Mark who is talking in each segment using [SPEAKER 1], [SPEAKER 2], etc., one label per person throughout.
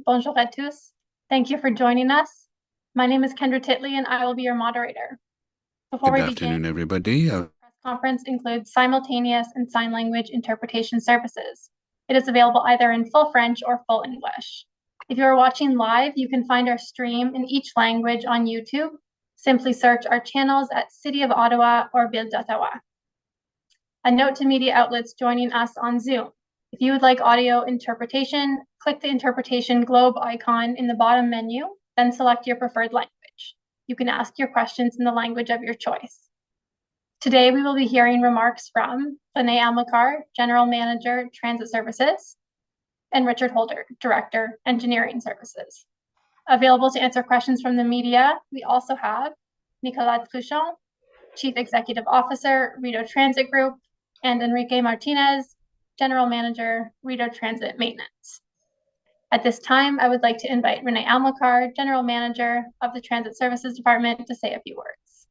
[SPEAKER 1] bonjour à tous. Thank you for joining us. My name is Kendra Titley and I will be your moderator. Before
[SPEAKER 2] Good
[SPEAKER 1] we
[SPEAKER 2] afternoon,
[SPEAKER 1] begin,
[SPEAKER 2] everybody.
[SPEAKER 1] the press conference includes simultaneous and sign language interpretation services. It is available either in full French or full English. If you are watching live, you can find our stream in each language on YouTube. Simply search our channels at City of Ottawa or Ville d'Ottawa. A note to media outlets joining us on Zoom. If you would like audio interpretation, click the interpretation globe icon in the bottom menu, then select your preferred language. You can ask your questions in the language of your choice. Today, we will be hearing remarks from Renee Amilcar, General Manager, Transit Services, and Richard Holder, Director, Engineering Services. Available to answer questions from the media, we also have Nicolas Truchon, Chief Executive Officer, Rideau Transit Group, and Enrique Martinez, General Manager, Rideau Transit Maintenance. At this time, I would like to invite Renee Amilcar, General Manager of the Transit Services Department, to say a few words.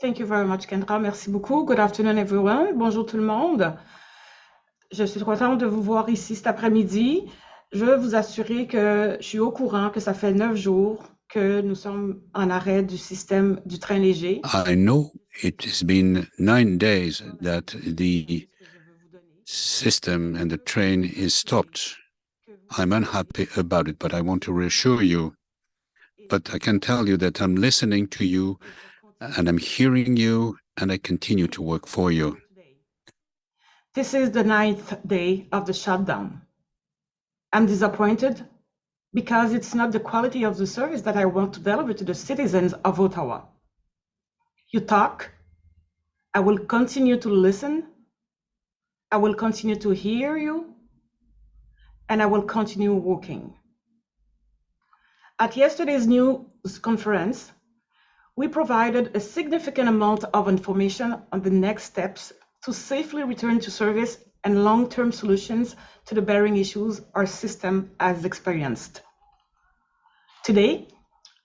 [SPEAKER 3] Thank you very much, Kendra. Merci beaucoup. Good afternoon, everyone. Bonjour tout le monde. Je suis contente de vous voir ici cet après-midi. Je veux vous assurer que je suis au courant que ça fait 9 jours que nous sommes en arrêt du système du train léger.
[SPEAKER 2] I know it has been 9 days that the system and the train is stopped. I'm unhappy about it, but I want to reassure you. But I can tell you that I'm listening to you and I'm hearing you and I continue to work for you.
[SPEAKER 3] This is the 9th day of the shutdown. I'm disappointed because it's not the quality of the service that I want to deliver to the citizens of Ottawa. You talk, I will continue to listen, I will continue to hear you, and I will continue working. At yesterday's news conference, we provided a significant amount of information on the next steps to safely return to service and long-term solutions to the bearing issues our system has experienced. Today,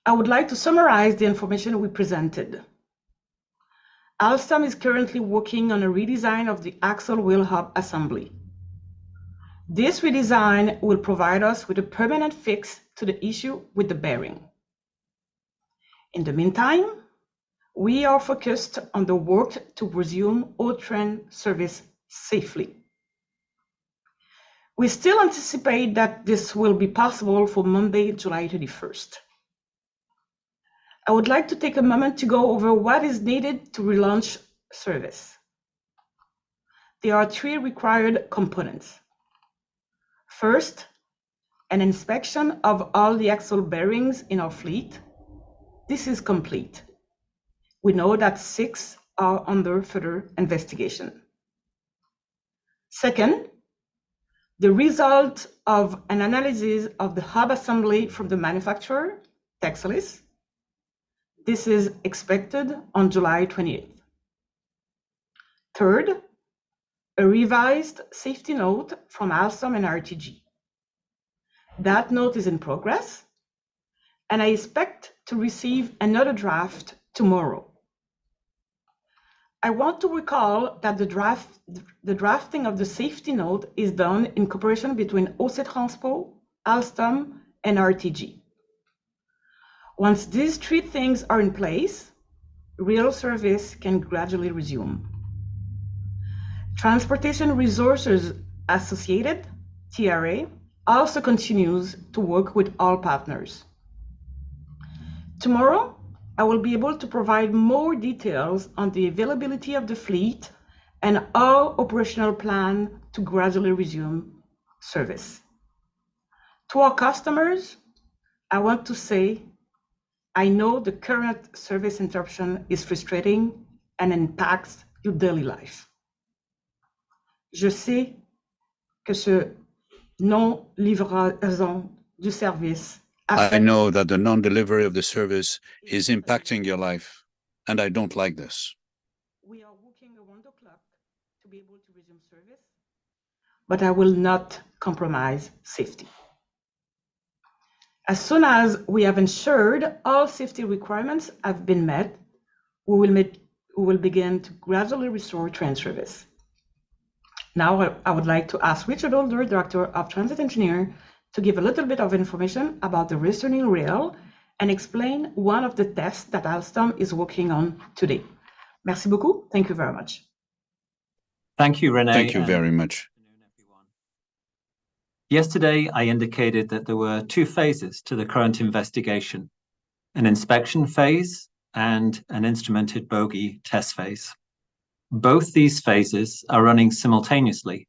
[SPEAKER 3] I would like to summarize the information we presented. Alstom is currently working on a redesign of the axle wheel hub assembly. This redesign will provide us with a permanent fix to the issue with the bearing. In the meantime, we are focused on the work to resume all train service safely. We still anticipate that this will be possible for Monday, July 31st. I would like to take a moment to go over what is needed to relaunch service. There are 3 required components. First, an inspection of all the axle bearings in our fleet. This is complete. We know that 6 are under further investigation. Second, the result of an analysis of the hub assembly from the manufacturer, Texelis. This is expected on July 28th. Third, a revised safety note from Alstom and RTG. That note is in progress, and I expect to receive another draft tomorrow. I want to recall that the drafting of the safety note is done in cooperation between OC Transpo, Alstom, and RTG. Once these 3 things are in place, real service can gradually resume. Transportation Resources Associated, TRA, also continues to work with all partners. Tomorrow, I will be able to provide more details on the availability of the fleet and our operational plan to gradually resume service. To our customers, I want to say, I know the current service interruption is frustrating and impacts your daily life. Je sais que ce non-livraison du service
[SPEAKER 2] I know that the non-delivery of the service is impacting your life, and I don't like this.
[SPEAKER 3] We are working around the clock to be able to resume service, but I will not compromise safety. As soon as we have ensured all safety requirements have been met, we will begin to gradually restore train service. Now I would like to ask Richard Holder, Director of Transit Engineering, to give a little bit of information about the returning rail and explain one of the tests that Alstom is working on today. Merci beaucoup. Thank you very much.
[SPEAKER 4] Thank you, Renee.
[SPEAKER 2] Thank you very much.
[SPEAKER 4] Yesterday, I indicated that there were two phases to the current investigation, an inspection phase and an instrumented bogey test phase. Both these phases are running simultaneously,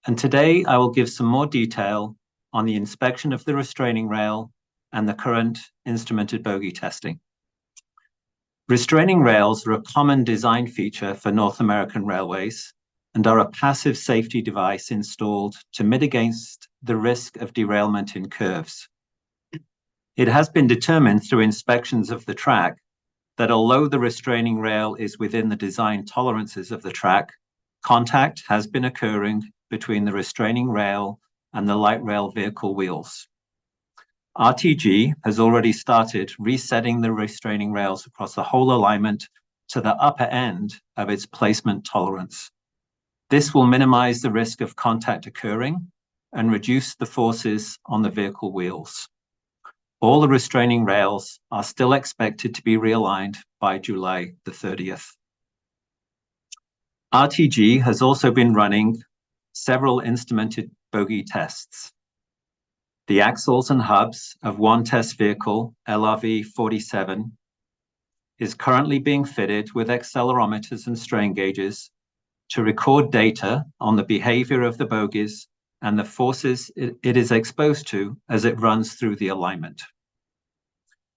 [SPEAKER 4] and today I will give some more detail on the inspection of the restraining rail and the current instrumented bogey testing. Restraining rails are a common design feature for North American railways and are a passive safety device installed to mitigate the risk of derailment in curves. It has been determined through inspections of the track that although the restraining rail is within the design tolerances of the track, contact has been occurring between the restraining rail and the light rail vehicle wheels. RTG has already started resetting the restraining rails across the whole alignment to the upper end of its placement tolerance. This will minimize the risk of contact occurring and reduce the forces on the vehicle wheels. All the restraining rails are still expected to be realigned by July the 30th. RTG has also been running several instrumented bogey tests. The axles and hubs of one test vehicle, LRV 47, is currently being fitted with accelerometers and strain gauges to record data on the behavior of the bogies and the forces it is exposed to as it runs through the alignment.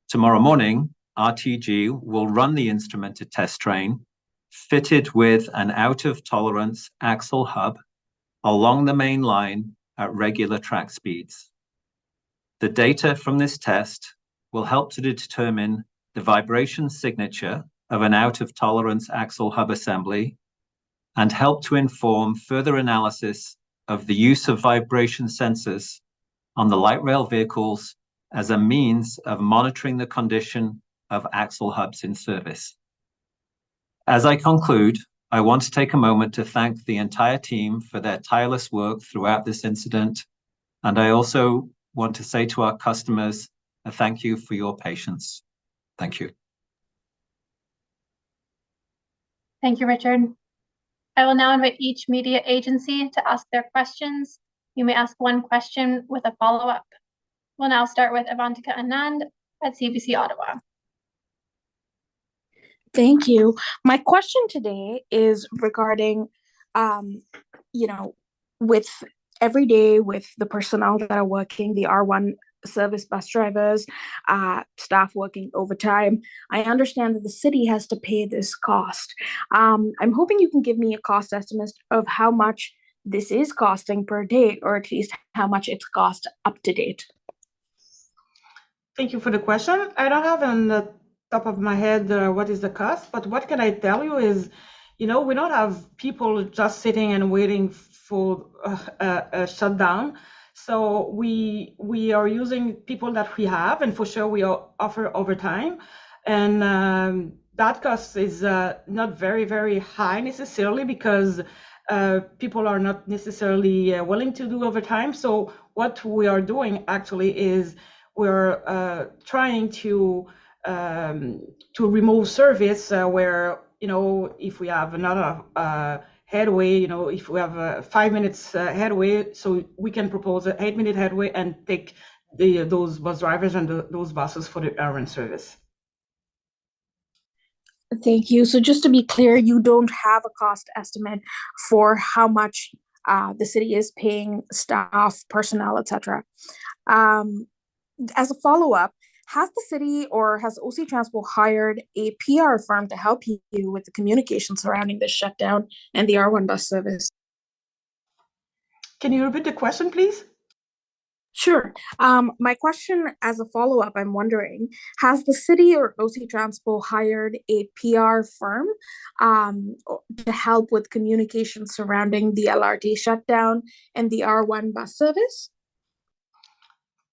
[SPEAKER 4] Tomorrow morning, RTG will run the instrumented test train fitted with an out-of-tolerance axle hub along the main line at regular track speeds. The data from this test will help to determine the vibration signature of an out-of-tolerance axle hub assembly and help to inform further analysis of the use of vibration sensors on the light rail vehicles as a means of monitoring the condition of axle hubs in service. As I conclude, I want to take a moment to thank the entire team for their tireless work throughout this incident, and I also want to say to our customers a thank you for your patience. Thank you.
[SPEAKER 1] Thank you, Richard. I will now invite each media agency to ask their questions. You may ask one question with a follow-up. We'll now start with Avantika Anand at CBC Ottawa.
[SPEAKER 5] Thank you. My question today is regarding, with every day with the personnel that are working, the R1 service bus drivers, staff working overtime, I understand that the city has to pay this cost. I'm hoping you can give me a cost estimate of how much this is costing per day, or at least how much it's cost up to date.
[SPEAKER 3] Thank you for the question. I don't have on the top of my head what is the cost, but what can I tell you is, we don't have people just sitting and waiting for a shutdown. So we are using people that we have, and for sure we offer overtime. And that cost is not very, very high necessarily, because people are not necessarily willing to do overtime. So what we are doing actually is we're trying to remove service where, if we have another headway, if we have a 5 minutes headway, so we can propose an 8-minute headway and take those bus drivers and those buses for the errand service.
[SPEAKER 5] Thank you. So just to be clear, you don't have a cost estimate for how much the city is paying staff, personnel, etc. As a follow-up, has the city or has OC Transpo hired a PR firm to help you with the communication surrounding the shutdown and the R1 bus service?
[SPEAKER 3] Can you repeat the question, please?
[SPEAKER 5] Sure. My question as a follow-up, I'm wondering, has the city or OC Transpo hired a PR firm to help with communication surrounding the LRT shutdown and the R1 bus service?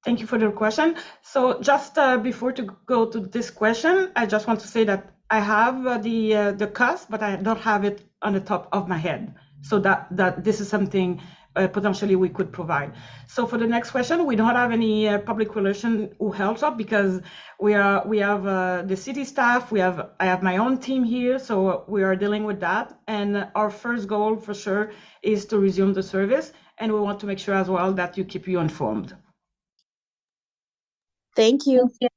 [SPEAKER 3] Thank you for the question. So just before to go to this question, I just want to say that I have the cost, but I don't have it on the top of my head. So that this is something potentially we could provide. So for the next question, we don't have any public relation who helps us because we have the city staff, I have my own team here, so we are dealing with that. And our first goal for sure is to resume the service, and we want to make sure as well that you keep you informed.
[SPEAKER 5] Thank you.
[SPEAKER 1] Thank you.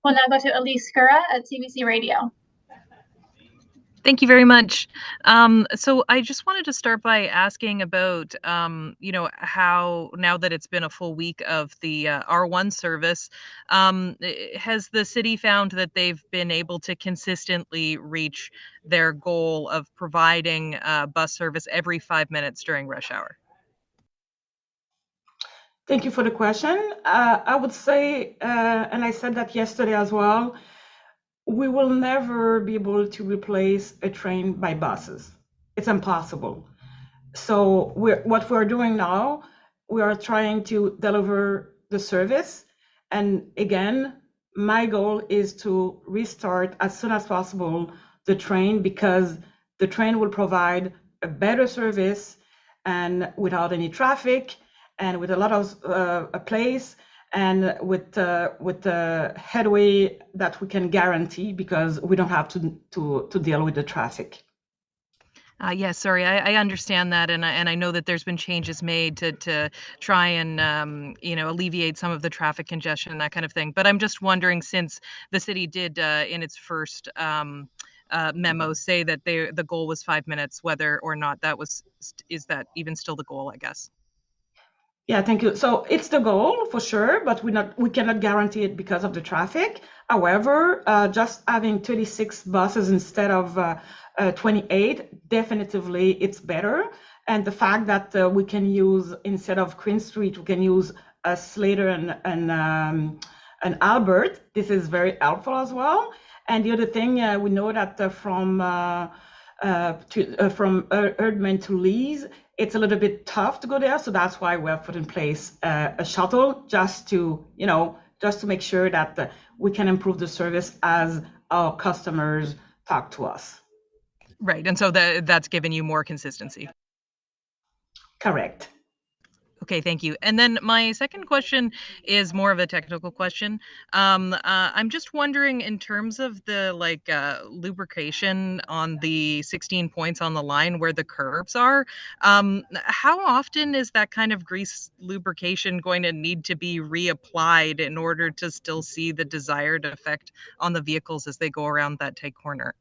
[SPEAKER 1] We'll now go to Elise Skura at CBC Radio.
[SPEAKER 6] Thank you very much. So I just wanted to start by asking about, how now that it's been a full week of the R1 service, has the city found that they've been able to consistently reach their goal of providing bus service every 5 minutes during rush hour?
[SPEAKER 3] Thank you for the question. I would say, and I said that yesterday as well, we will never be able to replace a train by buses. It's impossible. So what we're doing now, we are trying to deliver the service. And again, my goal is to restart as soon as possible the train, because the train will provide a better service and without any traffic and with a lot of a place, and with the headway that we can guarantee, because we don't have to deal with the traffic.
[SPEAKER 6] Yes, sorry, I understand that, and I know that there's been changes made to try and alleviate some of the traffic congestion and that kind of thing. But I'm just wondering, since the city did in its first memo say that the goal was 5 minutes, whether or not is that even still the goal, I guess?
[SPEAKER 3] Yeah, thank you. So it's the goal for sure, but we cannot guarantee it because of the traffic. However, just having 36 buses instead of 28, definitively it's better. And the fact that we can use, instead of Queen Street, we can use Slater and Albert. This is very helpful as well. And the other thing, we know that from Erdman to Lees, it's a little bit tough to go there, so that's why we have put in place a shuttle, just to make sure that we can improve the service as our customers talk to us.
[SPEAKER 6] Right, and so that's given you more consistency.
[SPEAKER 3] Correct.
[SPEAKER 6] Okay, thank you. And then my second question is more of a technical question. I'm just wondering, in terms of the lubrication on the 16 points on the line where the curves are, how often is that kind of grease lubrication going to need to be reapplied in order to still see the desired effect on the vehicles as they go around that tight corner?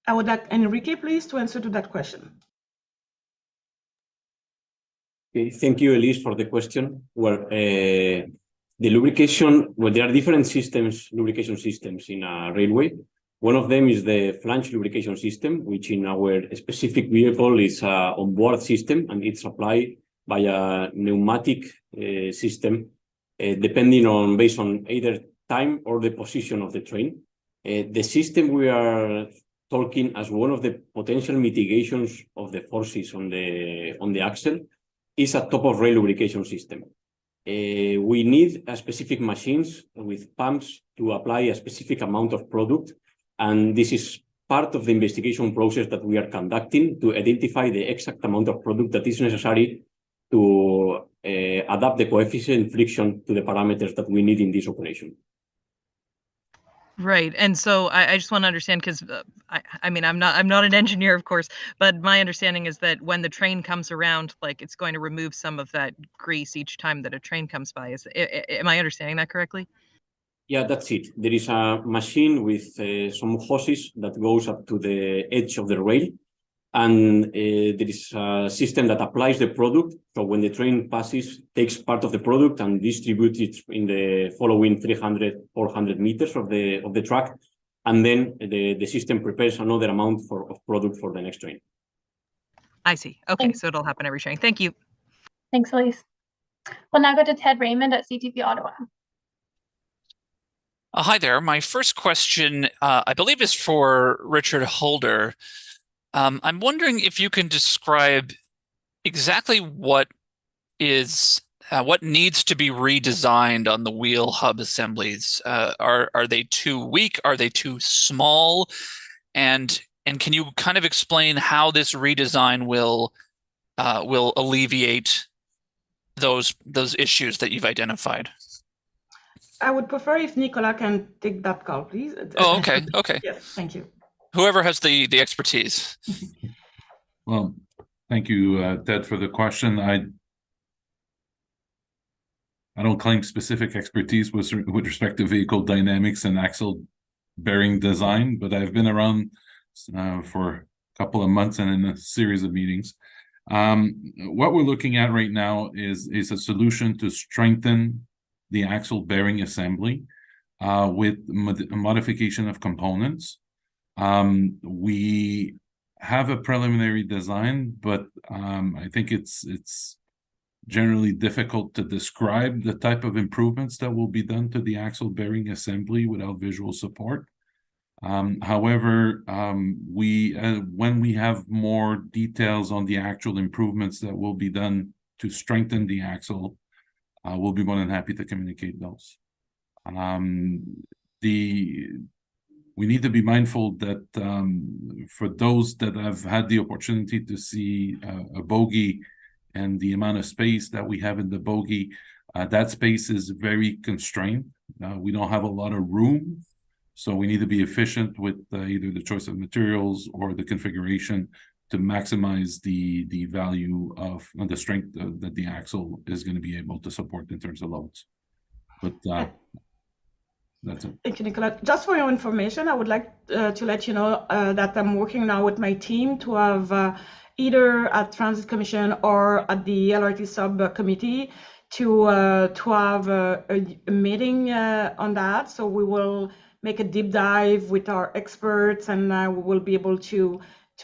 [SPEAKER 3] I would like Enrique, please, to answer to that question.
[SPEAKER 7] Okay, thank you, Elise, for the question. Well, the lubrication, well, there are different lubrication systems in a railway. One of them is the flange lubrication system, which in our specific vehicle is an onboard system, and it's applied by a pneumatic system, based on either time or the position of the train. The system we are talking as one of the potential mitigations of the forces on the axle is a top-of-rail lubrication system. We need specific machines with pumps to apply a specific amount of product, and this is part of the investigation process that we are conducting to identify the exact amount of product that is necessary to adapt the coefficient friction to the parameters that we need in this operation.
[SPEAKER 6] Right, and so I just want to understand, because I mean, I'm not an engineer, of course, but my understanding is that when the train comes around, it's going to remove some of that grease each time that a train comes by. Am I understanding that correctly?
[SPEAKER 7] Yeah, that's it. There is a machine with some hoses that goes up to the edge of the rail, and there is a system that applies the product. So when the train passes, takes part of the product and distributes it in the following 300, 400 meters of the track. And then the system prepares another amount of product for the next train.
[SPEAKER 6] I see. Okay, so it'll happen every train. Thank you.
[SPEAKER 1] Thanks, Elise. We'll now go to Ted Raymond at CTV Ottawa.
[SPEAKER 8] Hi there. My first question, I believe, is for Richard Holder. I'm wondering if you can describe exactly what needs to be redesigned on the wheel hub assemblies. Are they too weak? Are they too small? And can you kind of explain how this redesign will will alleviate those issues that you've identified?
[SPEAKER 3] I would prefer if Nicolas can take that call, please.
[SPEAKER 8] Oh, okay. Okay.
[SPEAKER 3] Yes, thank you.
[SPEAKER 8] Whoever has the expertise.
[SPEAKER 9] Well, thank you, Ted, for the question. I don't claim specific expertise with respect to vehicle dynamics and axle bearing design, but I've been around for a couple of months and in a series of meetings. What we're looking at right now is a solution to strengthen the axle bearing assembly with modification of components. We have a preliminary design, but I think it's generally difficult to describe the type of improvements that will be done to the axle bearing assembly without visual support. However, when we have more details on the actual improvements that will be done to strengthen the axle, we'll be more than happy to communicate those. We need to be mindful that for those that have had the opportunity to see a bogie and the amount of space that we have in the bogie, that space is very constrained. We don't have a lot of room, so we need to be efficient with either the choice of materials or the configuration to maximize the value of the strength that the axle is going to be able to support in terms of loads. But that's it.
[SPEAKER 3] Thank you, Nicolas. Just for your information, I would like to let you know that I'm working now with my team to have either at Transit Commission or at the LRT subcommittee to have a meeting on that. So we will make a deep dive with our experts, and we will be able to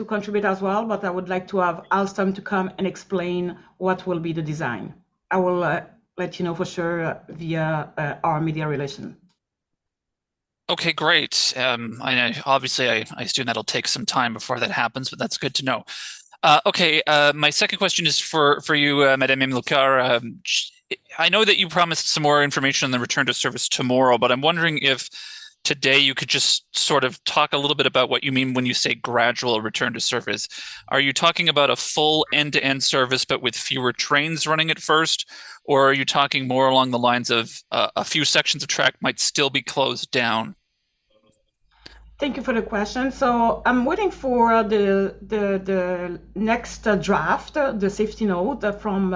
[SPEAKER 3] contribute as well. But I would like to have Alstom to come and explain what will be the design. I will let you know for sure via our media relation.
[SPEAKER 8] Okay, great. Obviously, I assume that'll take some time before that happens, but that's good to know. Okay, my second question is for you, Madame Amilcar. I know that you promised some more information on the return to service tomorrow, but I'm wondering if today you could just sort of talk a little bit about what you mean when you say gradual return to service. Are you talking about a full end-to-end service but with fewer trains running at first? Or are you talking more along the lines of a few sections of track might still be closed down?
[SPEAKER 3] Thank you for the question. So I'm waiting for the next draft, the safety note from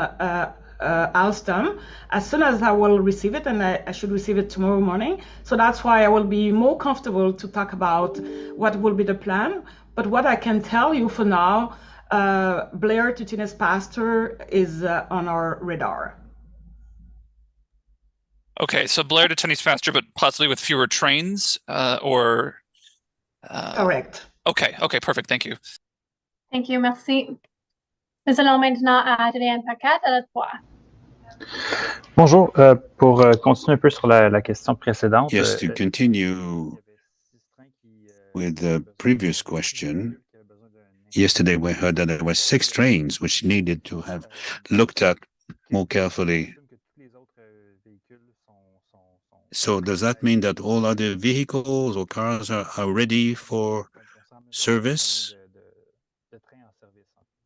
[SPEAKER 3] Alstom. As soon as I will receive it, and I should receive it tomorrow morning. So that's why I will be more comfortable to talk about what will be the plan. But what I can tell you for now, Blair to Tunis-Pasteur is on our radar.
[SPEAKER 8] Okay, so Blair to Tunis-Pasteur, but possibly with fewer trains, or?
[SPEAKER 3] Correct.
[SPEAKER 8] Okay, perfect. Thank you.
[SPEAKER 1] Thank you, merci. Nous allons maintenant à Adrien Paquette à la 3.
[SPEAKER 10] Bonjour, pour continuer un peu sur la question précédente.
[SPEAKER 2] Yes, to continue with the previous question. Yesterday we heard that there were 6 trains which needed to have looked at more carefully. So does that mean that all other vehicles or cars are ready for service?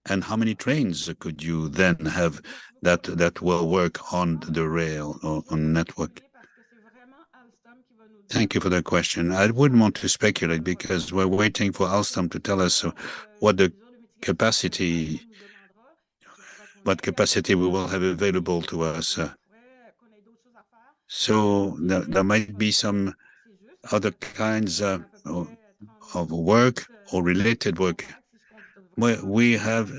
[SPEAKER 2] And how many trains could you then have that will work on the rail or on network? Thank you for that question. I wouldn't want to speculate because we're waiting for Alstom to tell us what capacity we will have available to us. So there might be some other kinds of work or related work. We have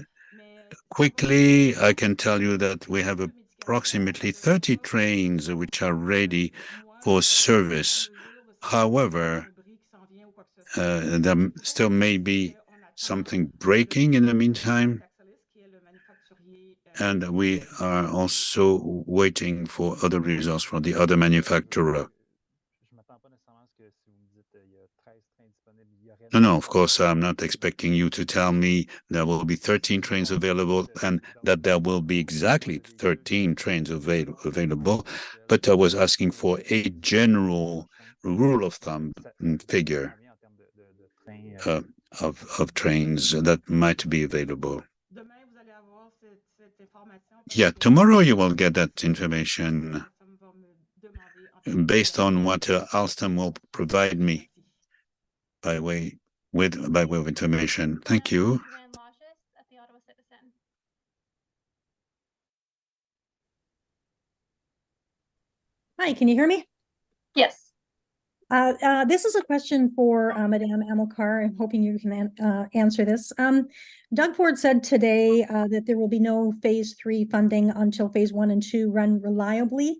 [SPEAKER 2] quickly, I can tell you that we have approximately 30 trains which are ready for service. However, there still may be something breaking in the meantime. And we are also waiting for other results from the other manufacturer. No, of course, I'm not expecting you to tell me there will be 13 trains available and that there will be exactly 13 trains available, but I was asking for a general rule of thumb figure of trains that might be available. Yeah, tomorrow you will get that information based on what Alstom will provide me by way of information. Thank you.
[SPEAKER 1] Joanne Logis at the Ottawa Citizen.
[SPEAKER 11] Hi, can you hear me?
[SPEAKER 1] Yes.
[SPEAKER 11] This is a question for Madame Amilcar. I'm hoping you can answer this. Doug Ford said today that there will be no phase 3 funding until phase 1 and 2 run reliably.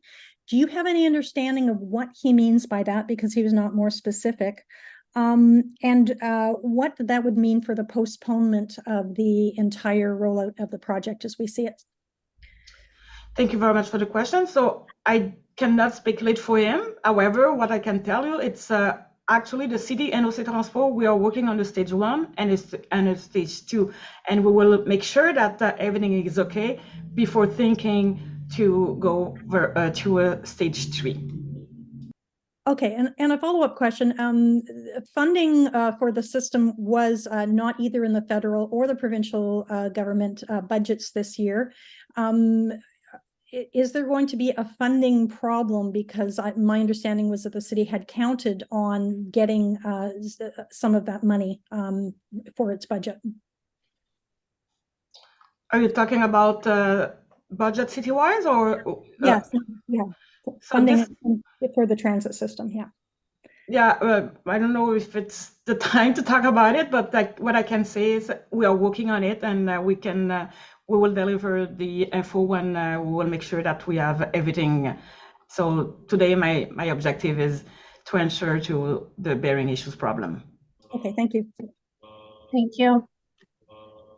[SPEAKER 11] Do you have any understanding of what he means by that? Because he was not more specific. And what that would mean for the postponement of the entire rollout of the project as we see it?
[SPEAKER 3] Thank you very much for the question. So I cannot speculate for him. However, what I can tell you, it's actually the city and also Transpo, we are working on the stage 1 and stage 2, and we will make sure that everything is okay before thinking to go to a stage 3.
[SPEAKER 11] Okay, and a follow-up question. Funding for the system was not either in the federal or the provincial government budgets this year. Is there going to be a funding problem? Because my understanding was that the city had counted on getting some of that money for its budget.
[SPEAKER 3] Are you talking about budget city-wise or?
[SPEAKER 11] Yes, yeah, funding for the transit system, yeah.
[SPEAKER 3] Yeah, I don't know if it's the time to talk about it, but like what I can say is we are working on it, and we will deliver the info when we will make sure that we have everything. So today my objective is to answer to the bearing issues problem.
[SPEAKER 11] Okay, thank you.
[SPEAKER 1] Thank you.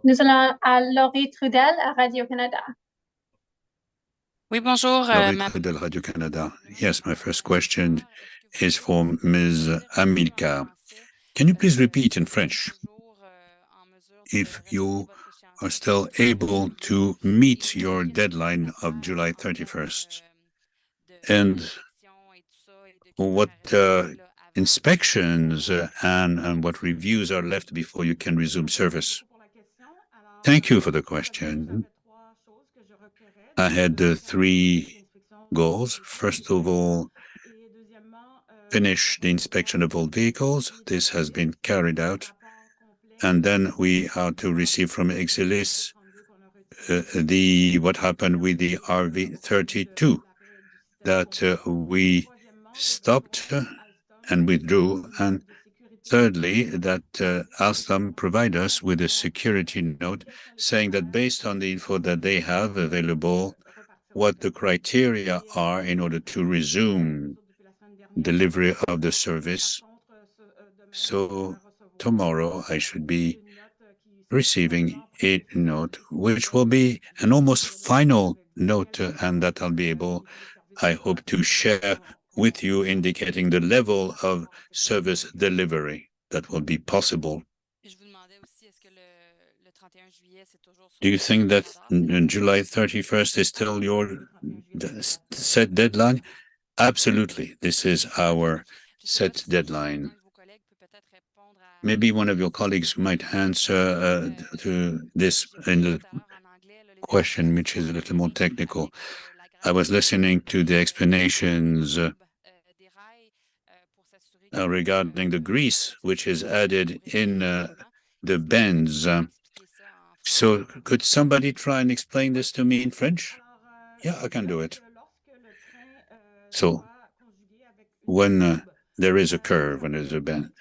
[SPEAKER 1] Nous allons à Laurie Trudel à Radio-Canada.
[SPEAKER 12] Oui, bonjour.
[SPEAKER 2] Laurie Trudel, Radio-Canada. Yes, my first question is for Ms. Amilcar. Can you please repeat in French if you are still able to meet your deadline of July 31st? And what inspections and what reviews are left before you can resume service? Thank you for the question. I had 3 goals. First of all, finish the inspection of all vehicles. This has been carried out. And then we are to receive from Exilis what happened with the RV32 that we stopped and withdrew. And thirdly, that Alstom provide us with a security note saying that based on the info that they have available, what the criteria are in order to resume delivery of the service. So tomorrow I should be receiving a note, which will be an almost final note, and that I'll be able, I hope, to share with you, indicating the level of service delivery that will be possible. Do you think that July 31st is still your set deadline? Absolutely. This is our set deadline. Maybe one of your colleagues might answer to this in the question, which is a little more technical. I was listening to the explanations regarding the grease, which is added in the bends. So could somebody try and explain this to me in French? Yeah, I can do it. So when there is a curve, when there's a bend,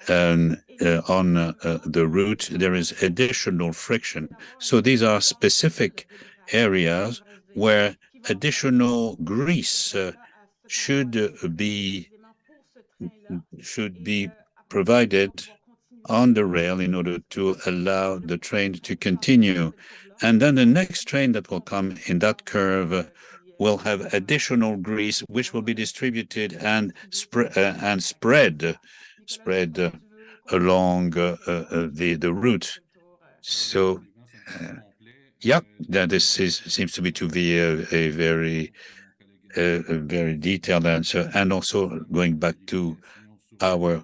[SPEAKER 2] and on the route, there is additional friction. So these are specific areas where additional grease should be provided on the rail in order to allow the train to continue. And then the next train that will come in that curve will have additional grease, which will be distributed and spread along the route. So, yeah, this seems to be a very detailed answer. And also going back to our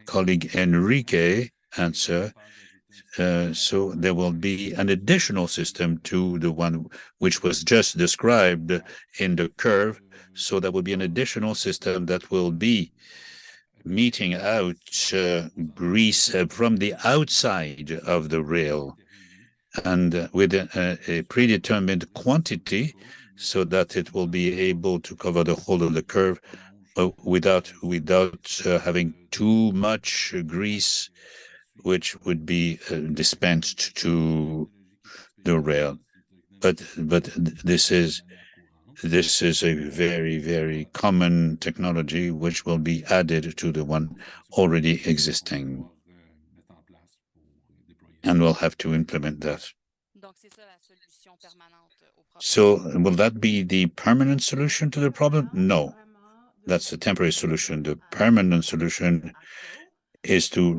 [SPEAKER 2] colleague Enrique answer, So there will be an additional system to the one which was just described in the curve. So there will be an additional system that will be meting out grease from the outside of the rail, and with a predetermined quantity, so that it will be able to cover the whole of the curve without having too much grease, which would be dispensed to the rail. But this is a very, very common technology which will be added to the one already existing, and we'll have to implement that. So will that be the permanent solution to the problem? No, that's a temporary solution. The permanent solution is to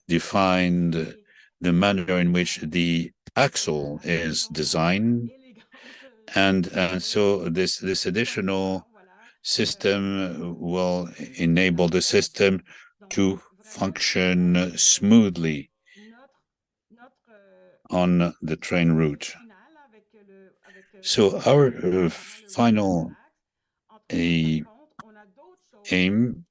[SPEAKER 2] redefine the manner in which the axle is designed, and so this additional system will enable the system to function smoothly on the train route. So our final aim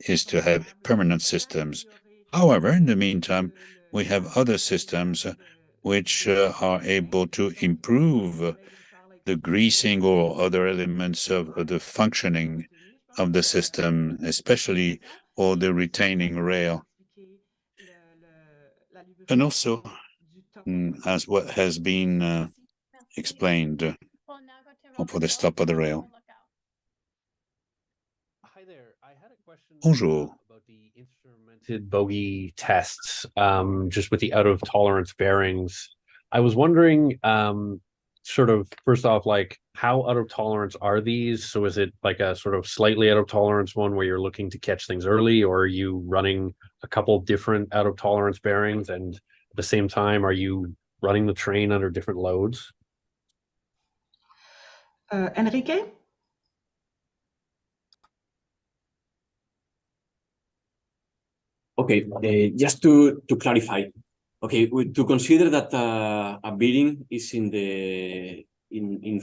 [SPEAKER 2] is to have permanent systems. However, in the meantime, we have other systems which are able to improve the greasing or other elements of the functioning of the system, especially for the retaining rail. And also, as what has been explained, for the stop of the rail.
[SPEAKER 13] Hi there. I had a question
[SPEAKER 2] Bonjour.
[SPEAKER 13] about the instrumented bogey tests, just with the out of tolerance bearings. I was wondering, sort of first off, like how out of tolerance are these? So is it like a sort of slightly out of tolerance one where you're looking to catch things early, or are you running a couple different out of tolerance bearings, and at the same time, are you running the train under different loads?
[SPEAKER 3] Enrique?
[SPEAKER 7] Okay, just to clarify, okay, to consider that a bearing is in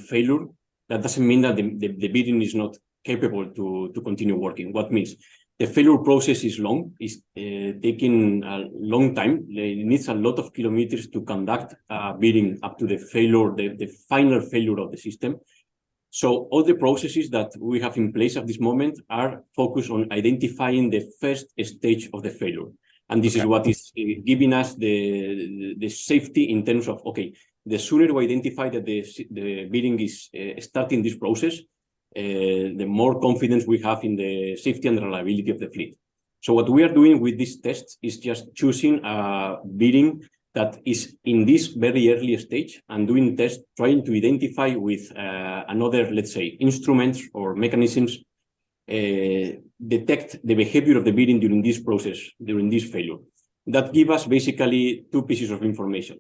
[SPEAKER 7] failure, that doesn't mean that the bearing is not capable to continue working. What means the failure process is long, is taking a long time. It needs a lot of kilometers to conduct a bearing up to the failure, the final failure of the system. So all the processes that we have in place at this moment are focused on identifying the first stage of the failure. And this is what is giving us the safety in terms of, okay, the sooner we identify that the bearing is starting this process, the more confidence we have in the safety and reliability of the fleet. So what we are doing with these tests is just choosing a bearing that is in this very early stage and doing tests, trying to identify with another, let's say, instruments or mechanisms, detect the behavior of the bearing during this process, during this failure. That gives us basically two pieces of information.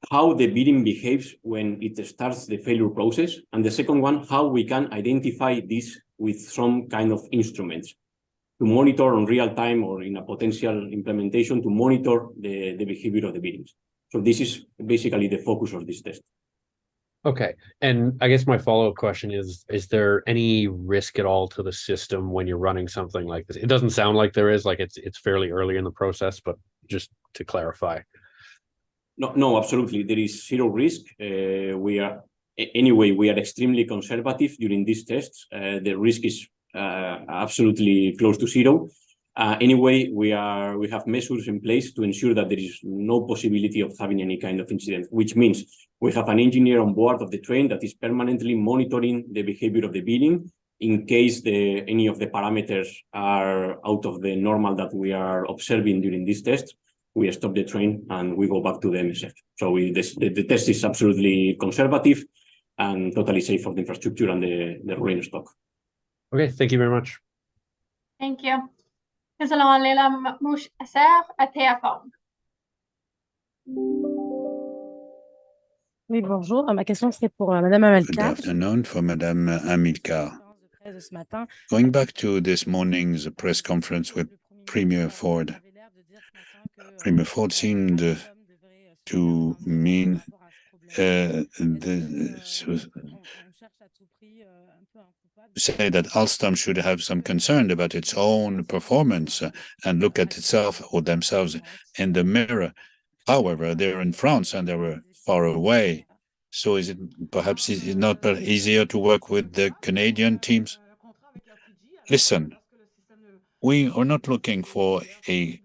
[SPEAKER 7] How the bearing behaves when it starts the failure process, and the second one, how we can identify this with some kind of instruments to monitor on real time or in a potential implementation to monitor the behavior of the bearings. So this is basically the focus of this test.
[SPEAKER 13] Okay. And I guess my follow-up question is there any risk at all to the system when you're running something like this? It doesn't sound like there is, like it's fairly early in the process, but just to clarify.
[SPEAKER 7] No, absolutely. There is zero risk. We are extremely conservative during these tests. The risk is absolutely close to zero. Anyway, we have measures in place to ensure that there is no possibility of having any kind of incident, which means we have an engineer on board of the train that is permanently monitoring the behavior of the bearing. In case any of the parameters are out of the normal that we are observing during this test, we stop the train and we go back to the MSF. So the test is absolutely conservative and totally safe for the infrastructure and the rolling stock.
[SPEAKER 13] Okay, thank you very much.
[SPEAKER 1] Thank you. Nous allons aller la mouche à Théâtre.
[SPEAKER 14] Oui, bonjour. Ma question, c'est pour Madame Amilcar.
[SPEAKER 2] Good afternoon for Madame Amilcar. Going back to this morning's press conference with Premier Ford, Prima Ford seemed to mean say that Alstom should have some concern about its own performance and look at itself or themselves in the mirror. However, they're in France and they were far away. So is it perhaps not easier to work with the Canadian teams? Listen, we are not looking for a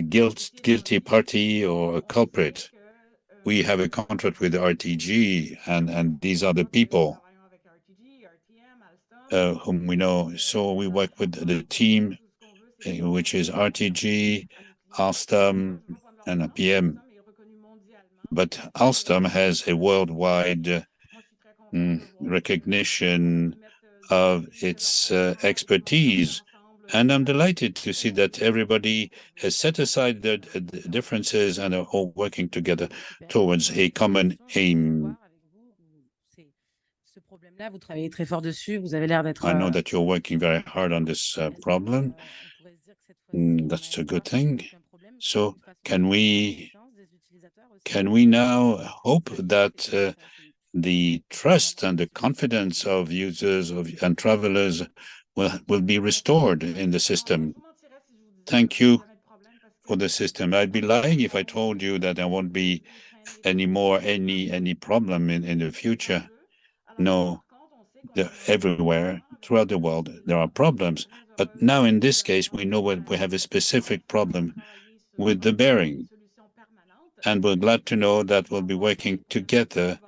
[SPEAKER 2] guilty party or a culprit. We have a contract with RTG, and these are the people whom we know. So we work with the team, which is RTG, Alstom, and APM. But Alstom has a worldwide recognition of its expertise. And I'm delighted to see that everybody has set aside their differences and are all working together towards a common aim. I know that you're working very hard on this problem. That's a good thing. So can we now hope that the trust and the confidence of users and travelers will be restored in the system? Thank you for the system. I'd be lying if I told you that there won't be any problem in the future. No, everywhere throughout the world there are problems, but now in this case we know what we have a specific problem with the bearing, and we're glad to know that we'll be working together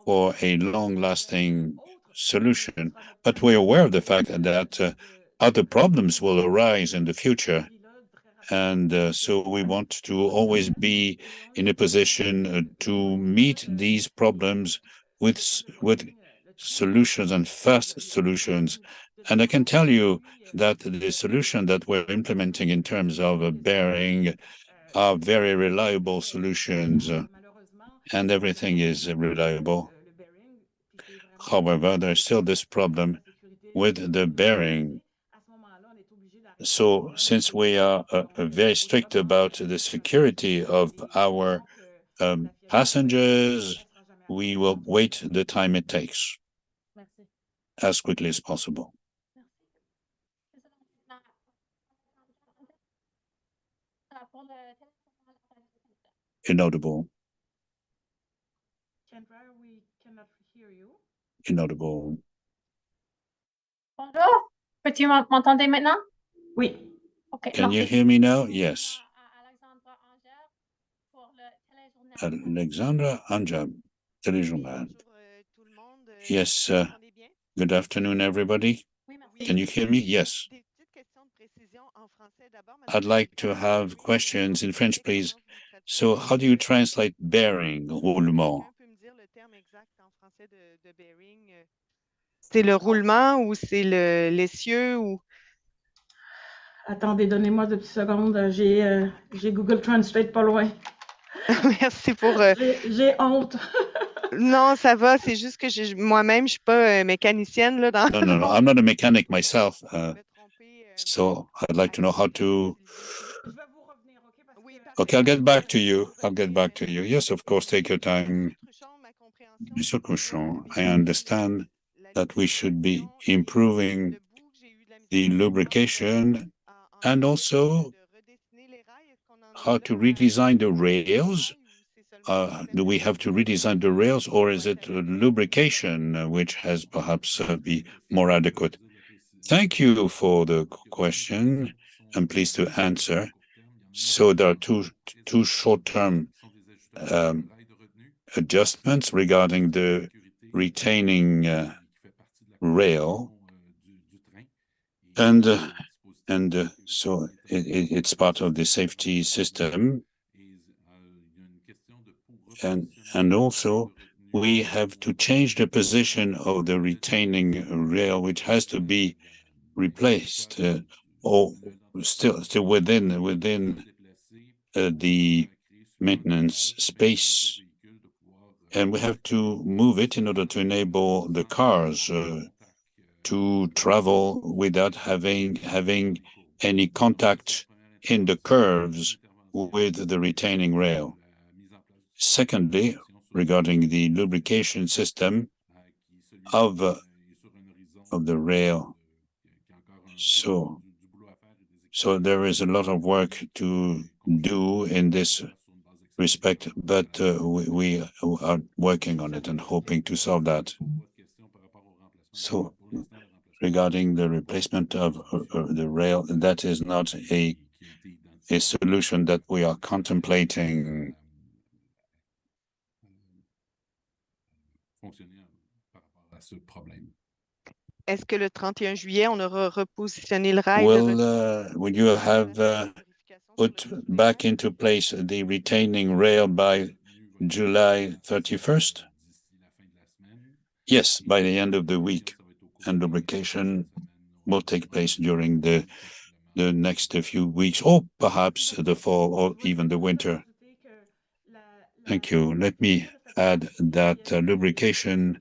[SPEAKER 2] for a long-lasting solution. But we're aware of the fact that other problems will arise in the future. And so we want to always be in a position to meet these problems with solutions and fast solutions. And I can tell you that the solution that we're implementing in terms of a bearing are very reliable solutions, and everything is reliable. However, there's still this problem with the bearing. So since we are very strict about the security of our passengers, we will wait the time it takes as quickly as possible. Inaudible.
[SPEAKER 3] We cannot hear you.
[SPEAKER 2] Inaudible.
[SPEAKER 1] Bonjour, peux-tu m'entendre maintenant?
[SPEAKER 3] Oui.
[SPEAKER 1] Okay,
[SPEAKER 2] Can you hear me now? Yes. Alexandra Anjab, Téléjournal. Yes, good afternoon, everybody. Can you hear me? Yes. I'd like to have questions in French, please. So how do you translate bearing, roulement?
[SPEAKER 15] C'est le roulement ou c'est l'essieu ou...
[SPEAKER 3] Attendez, donnez-moi 2 petites secondes. J'ai Google Translate pas loin.
[SPEAKER 15] Merci pour...
[SPEAKER 3] J'ai honte.
[SPEAKER 15] Non, ça va. C'est juste que moi-même, je suis pas mécanicienne. Là,
[SPEAKER 2] No. I'm not a mechanic myself. So I'd like to know how to... Okay, I'll get back to you. Yes, of course, take your time. Mr. Cochon, I understand that we should be improving the lubrication and also how to redesign the rails. Do we have to redesign the rails, or is it lubrication which has perhaps be more adequate? Thank you for the question. I'm pleased to answer. So there are two short-term adjustments regarding the retaining rail, and so it's part of the safety system, and also we have to change the position of the retaining rail, which has to be replaced or still within the maintenance space, and we have to move it in order to enable the cars to travel without having any contact in the curves with the retaining rail. Secondly, regarding the lubrication system of the rail. So there is a lot of work to do in this respect, but we are working on it and hoping to solve that. So regarding the replacement of the rail, that is not a solution that we are contemplating.
[SPEAKER 15] Est-ce que le 31 juillet, on aura repositionné le rail?
[SPEAKER 2] Will you have put back into place the retaining rail by July 31st? Yes, by the end of the week, and lubrication will take place during the next few weeks, or perhaps the fall, or even the winter. Thank you. Let me add that lubrication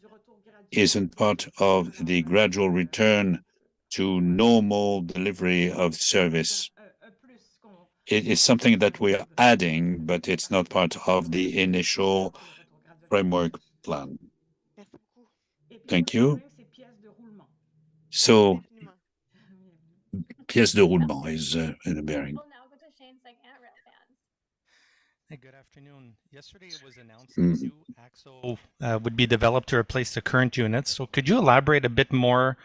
[SPEAKER 2] isn't part of the gradual return to normal delivery of service. It is something that we are adding, but it's not part of the initial framework plan. Thank you. So, pièce de roulement is the bearing.
[SPEAKER 16] Hey, good afternoon. Yesterday it was announced that a new axle would be developed to replace the current units. So could you elaborate a bit more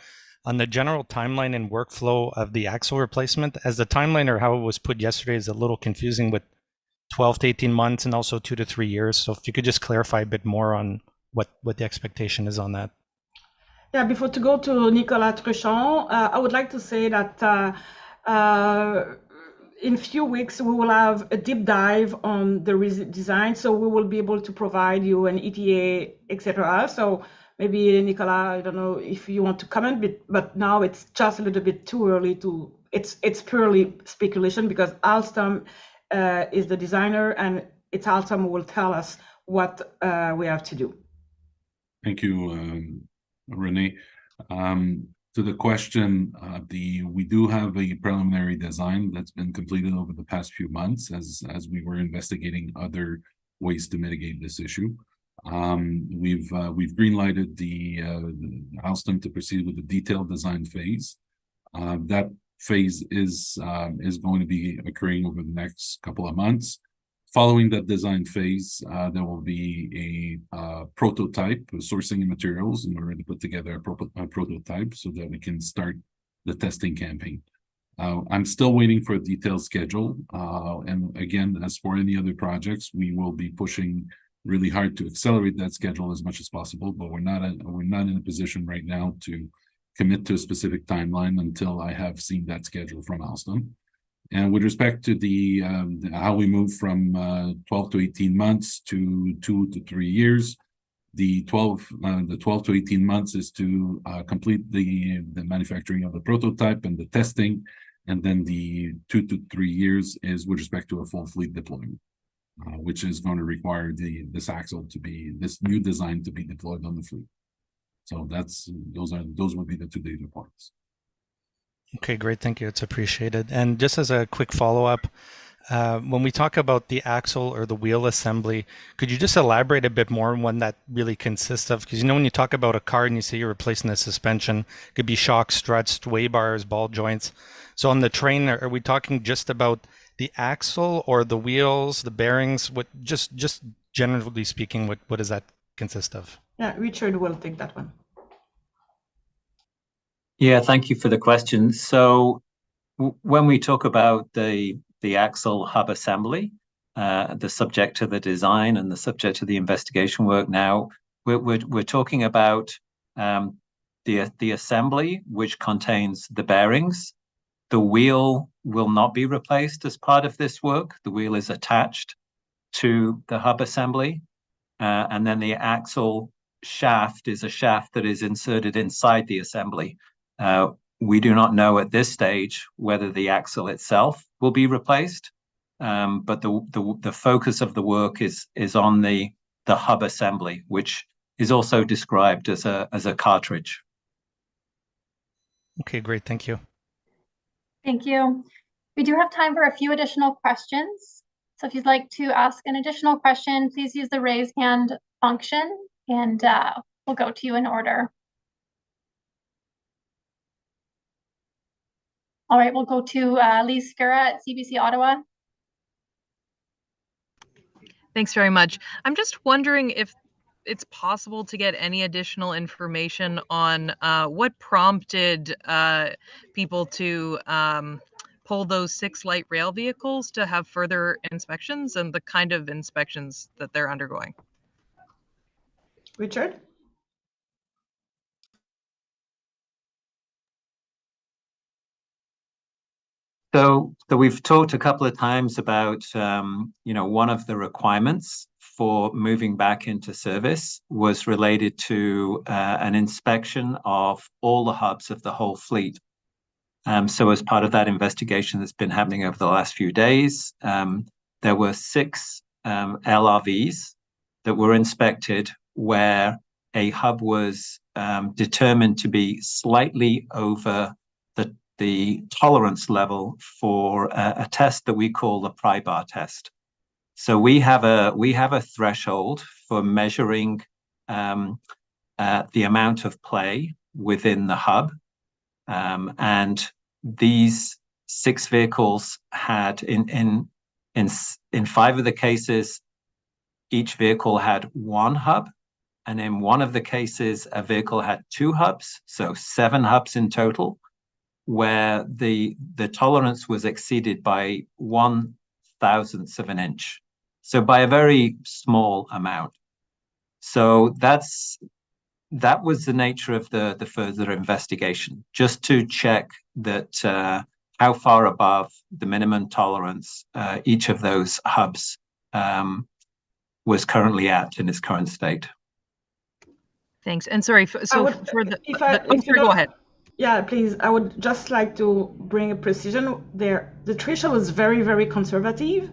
[SPEAKER 16] on the general timeline and workflow of the axle replacement? As the timeline or how it was put yesterday is a little confusing with 12 to 18 months and also 2 to 3 years. So if you could just clarify a bit more on what the expectation is on that.
[SPEAKER 3] Yeah, before to go to Nicolas Truchon, I would like to say that in a few weeks, we will have a deep dive on the design. So we will be able to provide you an ETA, etc. So maybe Nicolas, I don't know if you want to comment, but now it's just a little bit too early to, it's purely speculation because Alstom is the designer and it's Alstom who will tell us what we have to do.
[SPEAKER 9] Thank you, Renee. To the question, we do have a preliminary design that's been completed over the past few months as we were investigating other ways to mitigate this issue. We've greenlighted the Alstom to proceed with the detailed design phase. That phase is going to be occurring over the next couple of months. Following that design phase, there will be a prototype, sourcing materials in order to put together a prototype so that we can start the testing campaign. I'm still waiting for a detailed schedule. And again, as for any other projects, we will be pushing really hard to accelerate that schedule as much as possible, but we're not in a position right now to commit to a specific timeline until I have seen that schedule from Alstom. And with respect to the how we move from 12 to 18 months to 2 to 3 years, the 12 to 18 months is to complete the manufacturing of the prototype and the testing, and then the 2 to 3 years is with respect to a full fleet deployment, which is going to require this new design to be deployed on the fleet. So those would be the 2 data points.
[SPEAKER 16] Okay, great. Thank you. It's appreciated. And just as a quick follow-up, when we talk about the axle or the wheel assembly, could you just elaborate a bit more on what that really consists of? Because when you talk about a car and you say you're replacing the suspension, it could be shocks, struts, sway bars, ball joints. So on the train, are we talking just about the axle or the wheels, the bearings? What just generally speaking, what does that consist of?
[SPEAKER 3] Yeah, Richard will take that one.
[SPEAKER 4] Yeah, thank you for the question. So when we talk about the axle hub assembly, the subject to the design and the subject to the investigation work now, we're talking about the assembly, which contains the bearings. The wheel will not be replaced as part of this work. The wheel is attached to the hub assembly. And then the axle shaft is a shaft that is inserted inside the assembly. We do not know at this stage whether the axle itself will be replaced, but the focus of the work is on the hub assembly, which is also described as a cartridge.
[SPEAKER 16] Okay, great. Thank you.
[SPEAKER 1] Thank you. We do have time for a few additional questions. So if you'd like to ask an additional question, please use the raise hand function and we'll go to you in order. All right, we'll go to Lee Skura at CBC Ottawa.
[SPEAKER 6] Thanks very much. I'm just wondering if it's possible to get any additional information on what prompted people to pull those 6 light rail vehicles to have further inspections and the kind of inspections that they're undergoing.
[SPEAKER 3] Richard?
[SPEAKER 4] So we've talked a couple of times about, one of the requirements for moving back into service was related to an inspection of all the hubs of the whole fleet. So as part of that investigation that's been happening over the last few days, there were 6 LRVs that were inspected where a hub was determined to be slightly over the tolerance level for a test that we call the pry bar test. So we have a threshold for measuring the amount of play within the hub, and these 6 vehicles had in 5 of the cases, each vehicle had 1 hub, and in 1 of the cases, a vehicle had 2 hubs, so 7 hubs in total, where the tolerance was exceeded by 1/1000th of an inch, so by a very small amount. So that was the nature of the further investigation, just to check that how far above the minimum tolerance each of those hubs was currently at in its current state.
[SPEAKER 6] Thanks. And sorry, go ahead.
[SPEAKER 3] Yeah, please. I would just like to bring a precision there. The threshold is very, very conservative.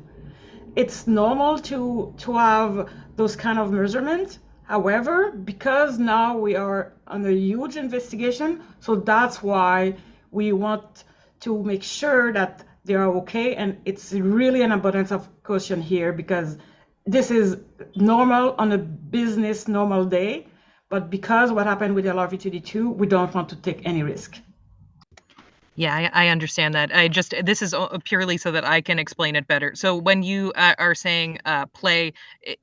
[SPEAKER 3] It's normal to have those kind of measurements. However, because now we are on a huge investigation, so that's why we want to make sure that they are okay. And it's really an abundance of caution here, because this is normal on a business normal day. But because what happened with LRV-22, we don't want to take any risk.
[SPEAKER 6] Yeah, I understand that. This is purely so that I can explain it better. So when you are saying play,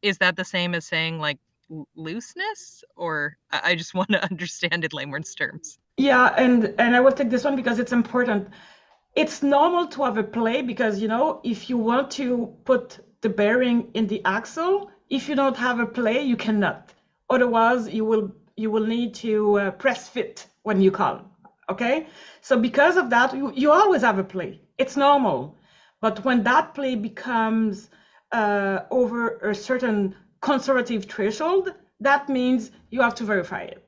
[SPEAKER 6] is that the same as saying like looseness? Or I just want to understand in layman's terms.
[SPEAKER 3] Yeah, and I will take this one because it's important. It's normal to have a play because, if you want to put the bearing in the axle, if you don't have a play, you cannot. Otherwise, you will need to press fit when you call. Okay, so because of that, you always have a play. It's normal, but when that play becomes over a certain conservative threshold, that means you have to verify it.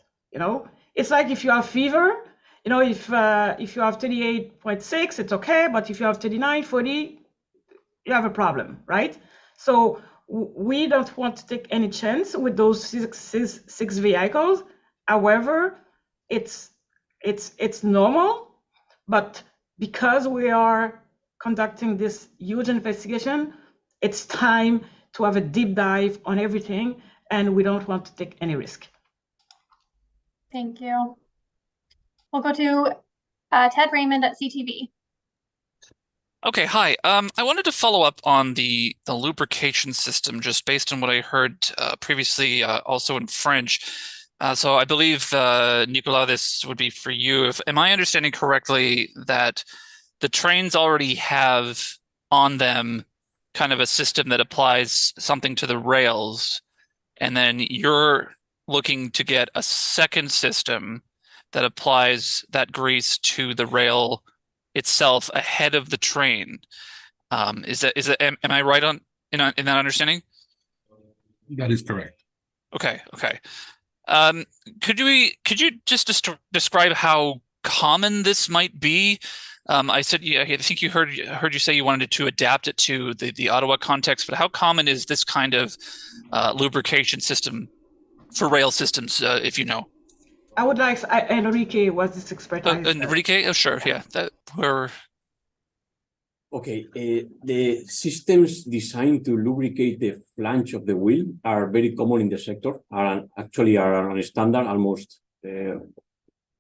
[SPEAKER 3] It's like if you have fever. If you have 38.6, it's okay, but if you have 39, 40, you have a problem, right? So we don't want to take any chance with those six vehicles. However, it's normal, but because we are conducting this huge investigation, it's time to have a deep dive on everything, and we don't want to take any risk.
[SPEAKER 1] Thank you. We'll go to Ted Raymond at CTV.
[SPEAKER 8] Okay, hi. I wanted to follow up on the lubrication system, just based on what I heard previously, also in French. So I believe, Nicolas, this would be for you. Am I understanding correctly that the trains already have on them kind of a system that applies something to the rails, and then you're looking to get a second system that applies that grease to the rail itself ahead of the train? Am I right in that understanding?
[SPEAKER 9] That is correct.
[SPEAKER 8] Okay. Could you just describe how common this might be? I think you heard you say you wanted to adapt it to the Ottawa context, but how common is this kind of lubrication system for rail systems, if you know?
[SPEAKER 3] I would like Enrique was this expertise.
[SPEAKER 8] Enrique, oh, sure, yeah.
[SPEAKER 7] Okay, the systems designed to lubricate the flange of the wheel are very common in the sector, actually are on standard almost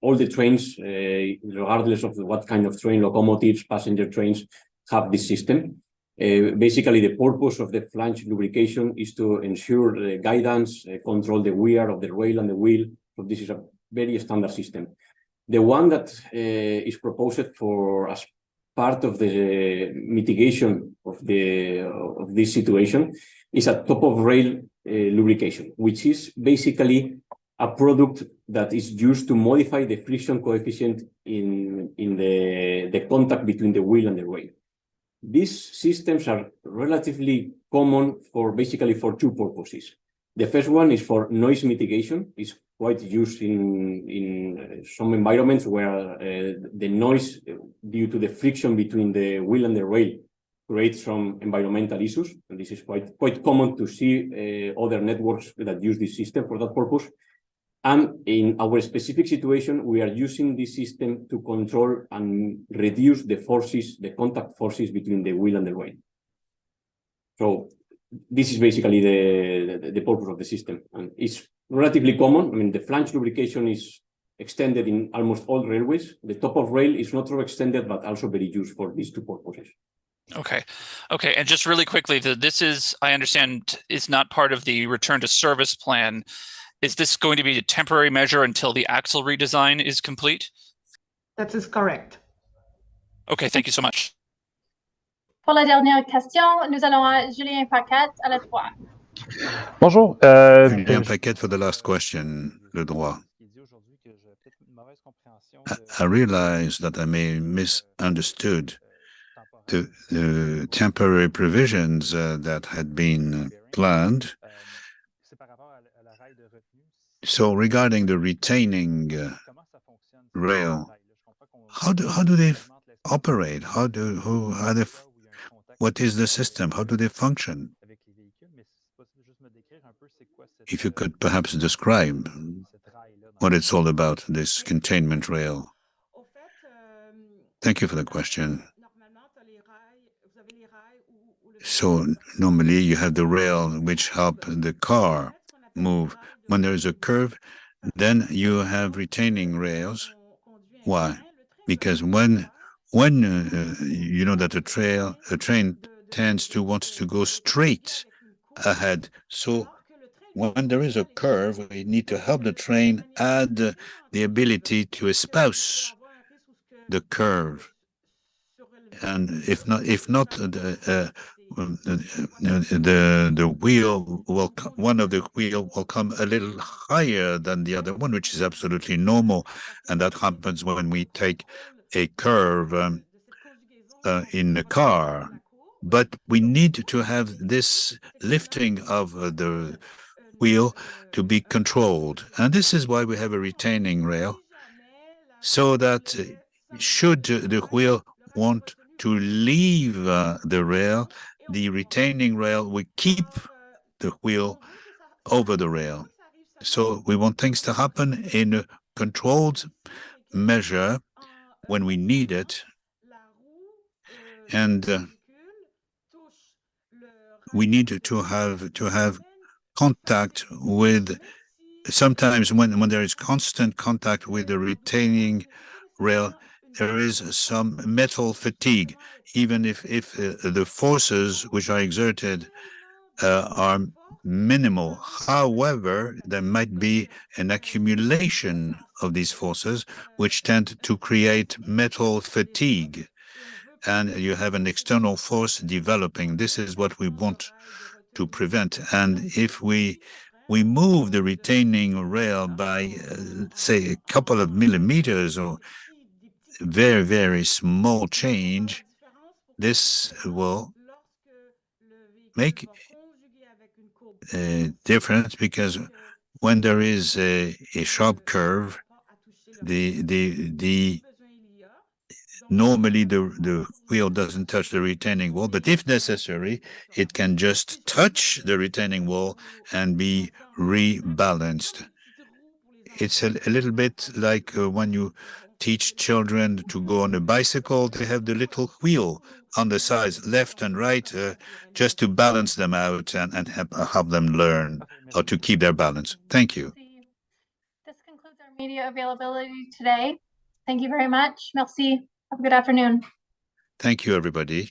[SPEAKER 7] all the trains, regardless of what kind of train, locomotives, passenger trains, have this system. Basically, the purpose of the flange lubrication is to ensure guidance, control the wear of the rail and the wheel. So this is a very standard system. The one that is proposed for as part of the mitigation of this situation is a top of rail lubrication, which is basically a product that is used to modify the friction coefficient in the contact between the wheel and the rail. These systems are relatively common basically for two purposes. The first one is for noise mitigation. It's quite used in some environments where the noise due to the friction between the wheel and the rail creates some environmental issues. And this is quite common to see other networks that use this system for that purpose. And in our specific situation, we are using this system to control and reduce the forces, the contact forces between the wheel and the rail. So this is basically the purpose of the system. And it's relatively common. I mean, the flange lubrication is extended in almost all railways. The top of rail is not so extended, but also very used for these two purposes.
[SPEAKER 8] Okay. Okay. And just really quickly, this is, I understand, is not part of the return to service plan. Is this going to be a temporary measure until the axle redesign is complete?
[SPEAKER 3] That is correct.
[SPEAKER 8] Okay, thank you so much.
[SPEAKER 1] Pour la dernière question, nous allons à Julien Paquette à la droite.
[SPEAKER 10] Bonjour.
[SPEAKER 2] Julien Paquette for the last question, le droit. I realize that I may have misunderstood the temporary provisions that had been planned. So regarding the retaining rail, how do they operate? What is the system? How do they function? If you could perhaps describe what it's all about, this containment rail. Thank you for the question. So normally you have the rail which help the car move. When there is a curve, then you have retaining rails. Why? Because when you know that a train tends to want to go straight ahead. So when there is a curve, we need to help the train add the ability to espouse the curve. And if not, the wheel will, one of the wheel will come a little higher than the other one, which is absolutely normal. And that happens when we take a curve in the car. But we need to have this lifting of the wheel to be controlled. And this is why we have a retaining rail, so that should the wheel want to leave the rail, the retaining rail will keep the wheel over the rail. So we want things to happen in a controlled measure when we need it. And we need to have contact with, sometimes when there is constant contact with the retaining rail, there is some metal fatigue, even if the forces which are exerted are minimal. However, there might be an accumulation of these forces which tend to create metal fatigue, and you have an external force developing. This is what we want to prevent. And if we move the retaining rail by, say, a couple of millimeters or very, very small change, this will make a difference, because when there is a sharp curve, normally the wheel doesn't touch the retaining wall, but if necessary, it can just touch the retaining wall and be rebalanced. It's a little bit like when you teach children to go on a bicycle, they have the little wheel on the sides, left and right, just to balance them out and help them learn how to keep their balance. Thank you.
[SPEAKER 1] This concludes our media availability today. Thank you very much. Merci. Have a good afternoon.
[SPEAKER 2] Thank you, everybody.